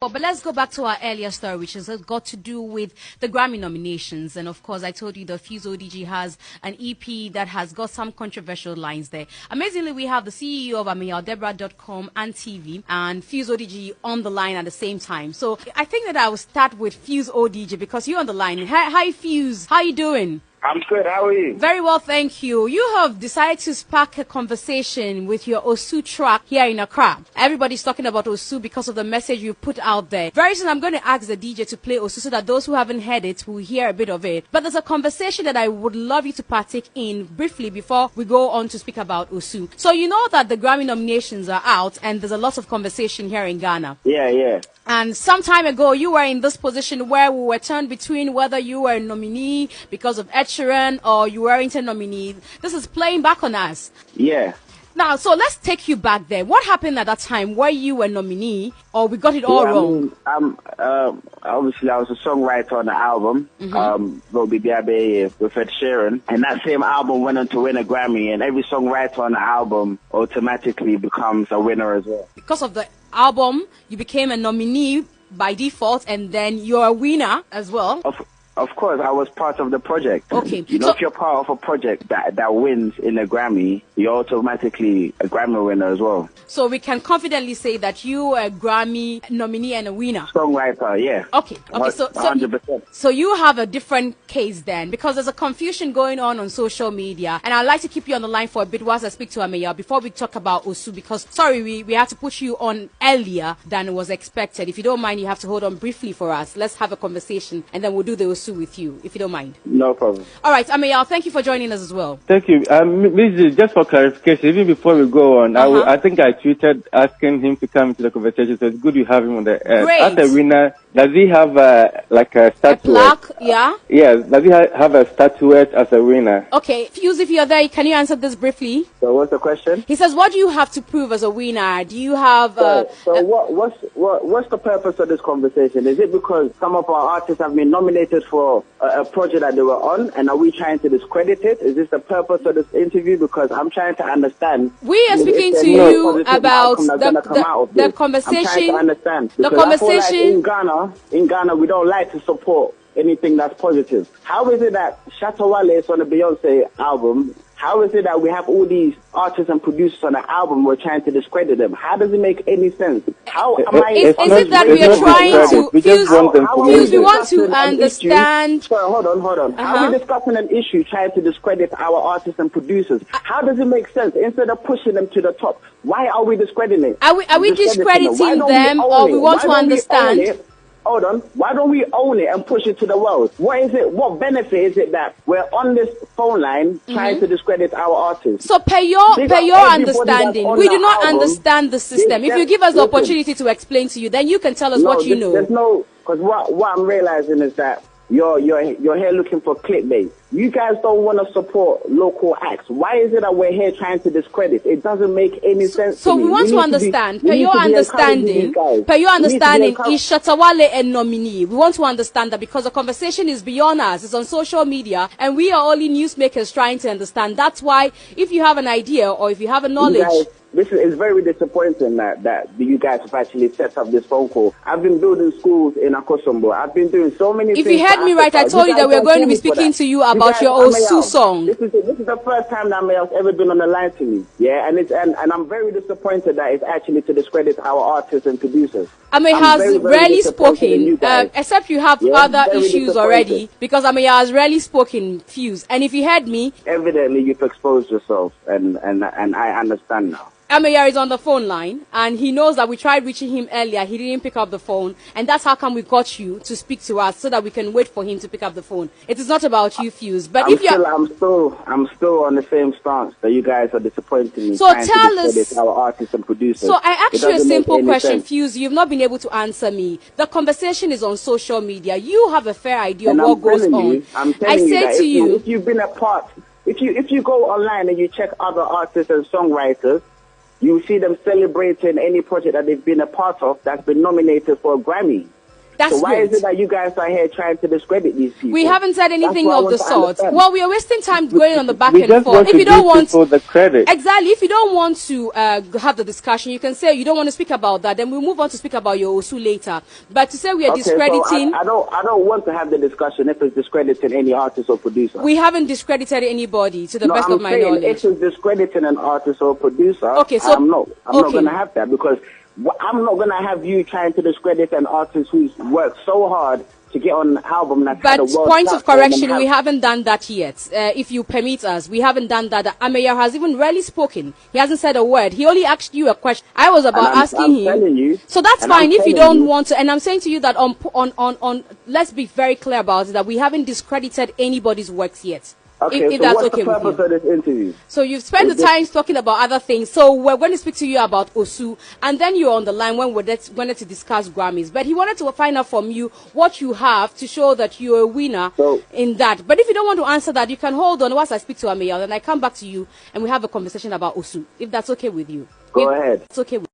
But let's go back to our earlier story, which has got to do with the Grammy nominations. And of course, I told you the Fuse ODG has an EP that has got some controversial lines there. Amazingly, we have the CEO of AmiyaDebra.com and TV and Fuse ODG on the line at the same time. So I think that I will start with Fuse ODG because you're on the line. Hi, Fuse. How are you doing? I'm good. How are you? Very well, thank you. You have decided to spark a conversation with your Osu track here in Accra. Everybody's talking about Osu because of the message you put out there. Very soon, I'm going to ask the DJ to play Osu so that those who haven't heard it will hear a bit of it. But there's a conversation that I would love you to partake in briefly before we go on to speak about Osu. So you know that the Grammy nominations are out and there's a lot of conversation here in Ghana. Yeah. And some time ago, you were in this position where we were turned between whether you were a nominee because of Ed Sheeran or you weren't a nominee. This is playing back on us. Yeah. Now, so let's take you back there. What happened at that time? Were you a nominee or we got it all wrong? Obviously, I was a songwriter on the album, Robbie Biabe with Ed Sheeran. And that same album went on to win a Grammy. And every songwriter on the album automatically becomes a winner as well. Because of the album, you became a nominee by default and then you're a winner as well. Of course, I was part of the project. Okay. You know, if you're part of a project that wins in a Grammy, you're automatically a Grammy winner as well. So we can confidently say that you are a Grammy nominee and a winner. Songwriter, yeah. Okay. So 100%. So you have a different case then, because there's a confusion going on social media, and I'd like to keep you on the line for a bit whilst I speak to Amiya before we talk about Osu, because sorry, we had to put you on earlier than was expected. If you don't mind, you have to hold on briefly for us. Let's have a conversation, and then we'll do the Osu with you, if you don't mind. No problem. All right, Amiya, thank you for joining us as well. Thank you. Just for clarification, even before we go on, I think I tweeted asking him to come into the conversation, so it's good you have him on the air. Great. As a winner, does he have a statuette? A plaque, yeah? Yes. Does he have a statuette as a winner? Okay. Fuse, if you're there, can you answer this briefly? So what's the question? He says, what do you have to prove as a winner? Do you have... What's the purpose of this conversation? Is it because some of our artists have been nominated for a project that they were on, and are we trying to discredit it? Is this the purpose of this interview? Because I'm trying to understand. We are speaking to you about the conversation. I'm trying to understand. The conversation. Like in Ghana, we don't like to support anything that's positive. How is it that Shatta Wale is on the Beyonce album? How is it that we have all these artists and producers on the album, we're trying to discredit them? How does it make any sense? How am I... Is it that we are trying to... Fuse, we want to understand... Sorry, hold on. How are we discussing an issue trying to discredit our artists and producers? How does it make sense? Instead of pushing them to the top, why are we discrediting it? Are we discrediting them, or we want to understand... Hold on. Why don't we own it and push it to the world? What is it? What benefit is it that we're on this phone line trying to discredit our artists? So, per your understanding, we do not understand the system. If you give us the opportunity to explain to you, then you can tell us what you know. There's no, because what I'm realizing is that you're here looking for clickbait. You guys don't want to support local acts. Why is it that we're here trying to discredit? It doesn't make any sense to me. So we want to understand, per your understanding, is Shatta Wale a nominee? We want to understand that because the conversation is beyond us. It's on social media, and we are only newsmakers trying to understand. That's why, if you have an idea or if you have a knowledge... This is very disappointing that you guys have actually set up this phone call. I've been building schools in Akosombo. I've been doing so many things. If you heard me right, I told you that we're going to be speaking to you about your Osu song. This is the first time that Mayal's ever been on the line to me. Yeah, and I'm very disappointed that it's actually to discredit our artists and producers. Ame has rarely spoken, except you have other issues already, because Ame has rarely spoken, Fuse. And if you heard me... Evidently, you've exposed yourself, and I understand now. Ameya is on the phone line, and he knows that we tried reaching him earlier. He didn't pick up the phone, and that's how come we got you to speak to us, so that we can wait for him to pick up the phone. It is not about you, Fuse. But I'm still on the same stance that you guys are disappointing me. So tell us, our artists and producers. So I asked you a simple question, Fuse. You've not been able to answer me. The conversation is on social media. You have a fair idea of what goes on. I say to you, if you've been a part, if you go online and you check other artists and songwriters, you see them celebrating any project that they've been a part of that's been nominated for a Grammy. That's so why great. is it that you guys are here trying to discredit these people? We haven't said anything of the sort. Well, we are wasting time going on the back We and just forth. want If to you don't give want people the credit. exactly, if you don't want to have the discussion, you can say you don't want to speak about that. Then we'll move on to speak about your Osu later. But to say we are discrediting, so I don't want to have the discussion if it's discrediting any artist or producer. we haven't discredited anybody to the best of my knowledge. If it's discrediting an artist or producer, okay, so I'm not going to have that, because I'm not going to have you trying to discredit an artist who's worked so hard to get on an album that's had a world point of platform correction, we haven't done that yet. If you permit us, we haven't done that. Ameya has even rarely spoken. He hasn't said a word. He only asked you a question. I was about asking him. So that's fine if you don't want to. And I'm saying to you that on let's be very clear about it, that we haven't discredited anybody's works yet. Okay, if so that's what's okay the purpose of this interview? So you've spent the time talking about other things. So we're going to speak to you about Osu, and then you're on the line when we're wanted to discuss Grammys. But he wanted to find out from you what you have to show that you're a winner in that. But if you don't want to answer that, you can hold on whilst I speak to Ameya, then I come back to you and we have a conversation about Osu, if that's okay with you. Go ahead. It's okay with